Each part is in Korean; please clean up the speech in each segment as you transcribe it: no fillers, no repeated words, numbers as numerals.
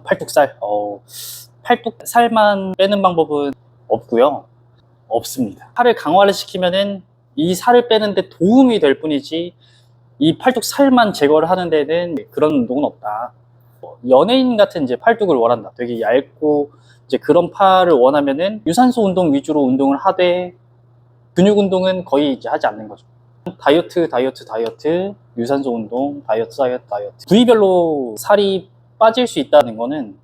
팔뚝살. 팔뚝살만 빼는 방법은 없고요. 없습니다. 살을 강화를 시키면은 이 살을 빼는데 도움이 될 뿐이지 이 팔뚝살만 제거를 하는 데는 그런 운동은 없다. 연예인 같은 이제 팔뚝을 원한다. 되게 얇고 이제 그런 팔을 원하면은 유산소 운동 위주로 운동을 하되 근육 운동은 거의 이제 하지 않는 거죠. 다이어트, 유산소 운동, 다이어트. 부위별로 살이 빠질 수 있다는 거는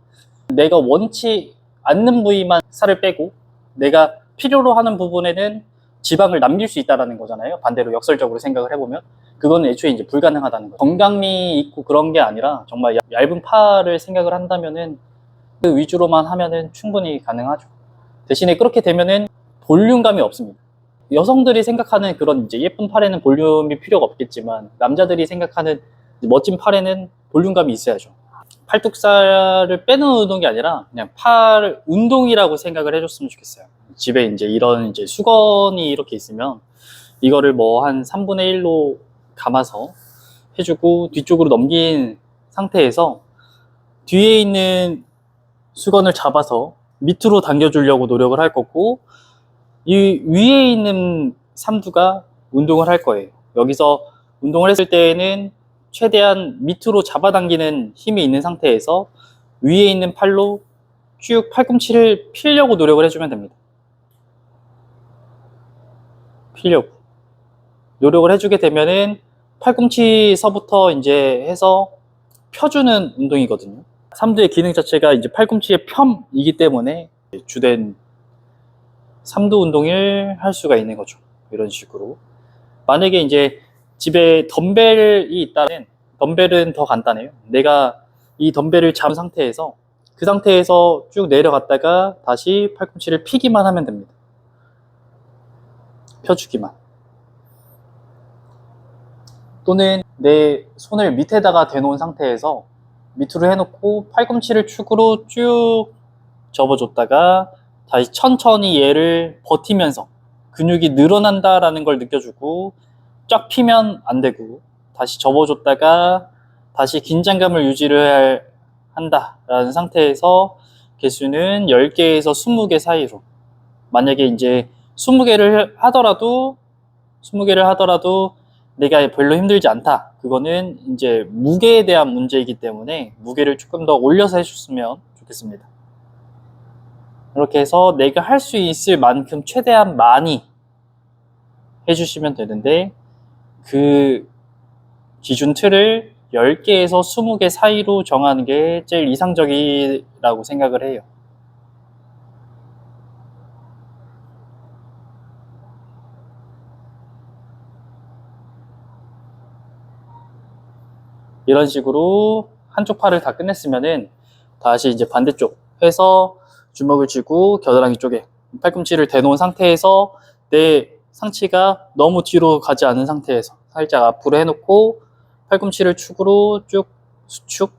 내가 원치 않는 부위만 살을 빼고 내가 필요로 하는 부분에는 지방을 남길 수 있다는 거잖아요. 반대로 역설적으로 생각을 해보면 그건 애초에 이제 불가능하다는 거예요. 건강미 있고 그런 게 아니라 정말 얇은 팔을 생각을 한다면은 그 위주로만 하면은 충분히 가능하죠. 대신에 그렇게 되면은 볼륨감이 없습니다. 여성들이 생각하는 그런 이제 예쁜 팔에는 볼륨이 필요가 없겠지만 남자들이 생각하는 멋진 팔에는 볼륨감이 있어야죠. 팔뚝살을 빼는 운동이 아니라 그냥 팔 운동이라고 생각을 해줬으면 좋겠어요. 집에 이제 이런 이제 수건이 이렇게 있으면 이거를 뭐 한 3분의 1로 감아서 해주고 뒤쪽으로 넘긴 상태에서 뒤에 있는 수건을 잡아서 밑으로 당겨주려고 노력을 할 거고 이 위에 있는 삼두가 운동을 할 거예요. 여기서 운동을 했을 때에는 최대한 밑으로 잡아당기는 힘이 있는 상태에서 위에 있는 팔로 쭉 팔꿈치를 피려고 노력을 해주면 됩니다. 피려고 노력을 해주게 되면은 팔꿈치서부터 이제 해서 펴주는 운동이거든요. 삼두의 기능 자체가 이제 팔꿈치의 펴이기 때문에 주된 삼두 운동을 할 수가 있는 거죠. 이런 식으로. 만약에 이제 집에 덤벨이 있다면 덤벨은 더 간단해요. 내가 이 덤벨을 잡은 상태에서 그 상태에서 쭉 내려갔다가 다시 팔꿈치를 피기만 하면 됩니다. 펴주기만. 또는 내 손을 밑에다가 대놓은 상태에서 밑으로 해놓고 팔꿈치를 축으로 쭉 접어줬다가 다시 천천히 얘를 버티면서 근육이 늘어난다라는 걸 느껴주고 쫙 피면 안 되고 다시 접어줬다가 다시 긴장감을 유지를 한다라는 상태에서 개수는 10개에서 20개 사이로. 만약에 이제 20개를 하더라도 내가 별로 힘들지 않다. 그거는 이제 무게에 대한 문제이기 때문에 무게를 조금 더 올려서 해줬으면 좋겠습니다. 이렇게 해서 내가 할 수 있을 만큼 최대한 많이 해주시면 되는데 그 기준 틀을 10개에서 20개 사이로 정하는 게 제일 이상적이라고 생각을 해요. 이런 식으로 한쪽 팔을 다 끝냈으면은 다시 이제 반대쪽 해서 주먹을 쥐고 겨드랑이 쪽에 팔꿈치를 대놓은 상태에서 내 상체가 너무 뒤로 가지 않은 상태에서 살짝 앞으로 해놓고 팔꿈치를 축으로 쭉 수축,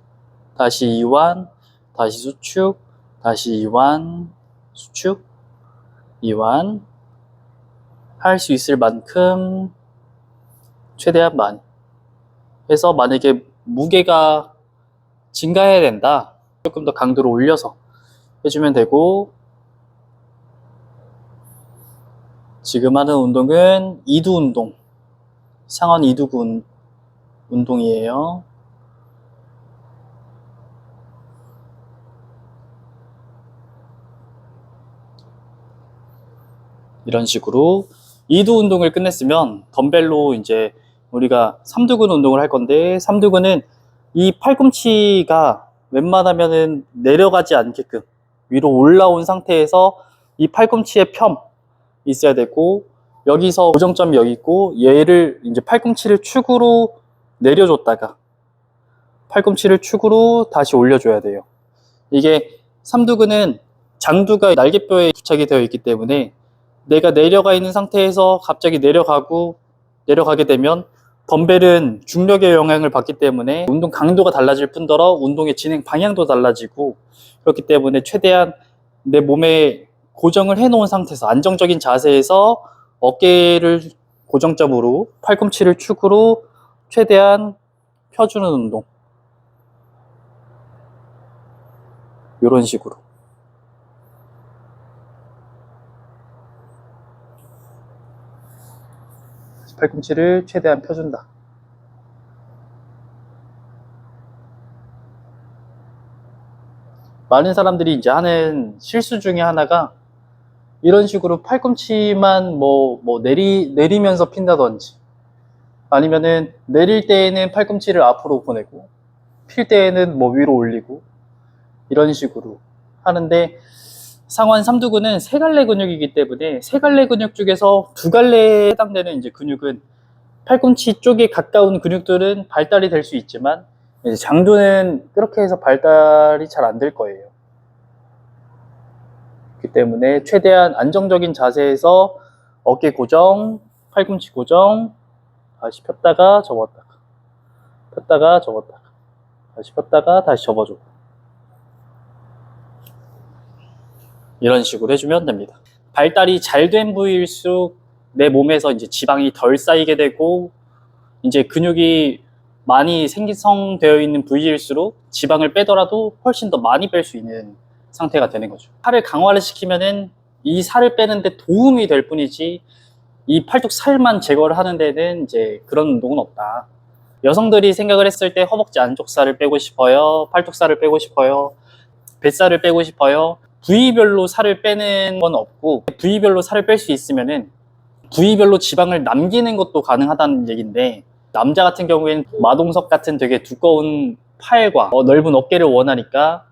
다시 이완, 다시 수축, 다시 이완, 수축, 이완. 할 수 있을 만큼 최대한 많이 해서 만약에 무게가 증가해야 된다. 조금 더 강도를 올려서 해주면 되고 지금 하는 운동은 이두 운동, 상완 이두근 운동이에요. 이런 식으로 이두 운동을 끝냈으면 덤벨로 이제 우리가 삼두근 운동을 할 건데 삼두근은 이 팔꿈치가 웬만하면은 내려가지 않게끔 위로 올라온 상태에서 이 팔꿈치의 펴 있어야 되고 여기서 고정점이 여기 있고 얘를 이제 팔꿈치를 축으로 내려줬다가 팔꿈치를 축으로 다시 올려줘야 돼요. 이게 삼두근은 장두가 날개뼈에 부착이 되어 있기 때문에 내가 내려가 있는 상태에서 갑자기 내려가게 되면 덤벨은 중력의 영향을 받기 때문에 운동 강도가 달라질 뿐더러 운동의 진행 방향도 달라지고 그렇기 때문에 최대한 내 몸에 고정을 해놓은 상태에서 안정적인 자세에서 어깨를 고정점으로 팔꿈치를 축으로 최대한 펴주는 운동. 이런 식으로. 팔꿈치를 최대한 펴준다. 많은 사람들이 이제 하는 실수 중에 하나가 이런 식으로 팔꿈치만 내리면서 핀다든지, 아니면은 내릴 때에는 팔꿈치를 앞으로 보내고 필 때에는 위로 올리고 이런 식으로 하는데, 상완 삼두근은 세 갈래 근육이기 때문에 세 갈래 근육 중에서 두 갈래에 해당되는 이제 근육은, 팔꿈치 쪽에 가까운 근육들은 발달이 될 수 있지만 이제 장두는 그렇게 해서 발달이 잘 안 될 거예요. 그렇기 때문에 최대한 안정적인 자세에서 어깨 고정, 팔꿈치 고정, 다시 폈다가 접었다가, 폈다가 접었다가, 다시 폈다가 다시 접어주고, 이런 식으로 해주면 됩니다. 발달이 잘 된 부위일수록 내 몸에서 이제 지방이 덜 쌓이게 되고, 이제 근육이 많이 생성되어 있는 부위일수록 지방을 빼더라도 훨씬 더 많이 뺄 수 있는 상태가 되는 거죠. 살을 강화를 시키면은 이 살을 빼는데 도움이 될 뿐이지, 이 팔뚝 살만 제거를 하는 데는 이제 그런 운동은 없다. 여성들이 생각을 했을 때 허벅지 안쪽 살을 빼고 싶어요, 팔뚝 살을 빼고 싶어요, 뱃살을 빼고 싶어요, 부위별로 살을 빼는 건 없고, 부위별로 살을 뺄 수 있으면은 부위별로 지방을 남기는 것도 가능하다는 얘기인데, 남자 같은 경우에는 마동석 같은 되게 두꺼운 팔과 넓은 어깨를 원하니까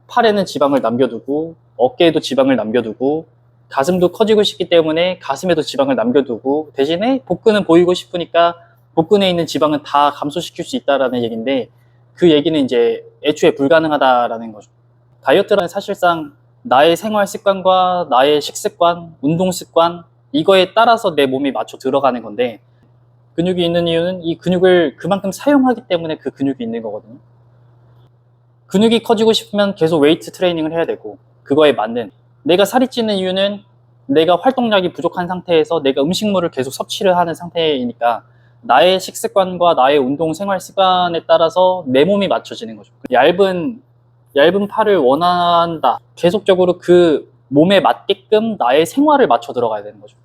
팔에는 지방을 남겨두고 어깨에도 지방을 남겨두고 가슴도 커지고 싶기 때문에 가슴에도 지방을 남겨두고, 대신에 복근은 보이고 싶으니까 복근에 있는 지방은 다 감소시킬 수 있다라는 얘기인데, 그 얘기는 이제 애초에 불가능하다라는 거죠. 다이어트는 사실상 나의 생활 습관과 나의 식습관, 운동 습관, 이거에 따라서 내 몸이 맞춰 들어가는 건데, 근육이 있는 이유는 이 근육을 그만큼 사용하기 때문에 그 근육이 있는 거거든요. 근육이 커지고 싶으면 계속 웨이트 트레이닝을 해야 되고, 그거에 맞는, 내가 살이 찌는 이유는 내가 활동량이 부족한 상태에서 내가 음식물을 계속 섭취를 하는 상태이니까, 나의 식습관과 나의 운동 생활 습관에 따라서 내 몸이 맞춰지는 거죠. 얇은 팔을 원한다, 계속적으로 그 몸에 맞게끔 나의 생활을 맞춰 들어가야 되는 거죠.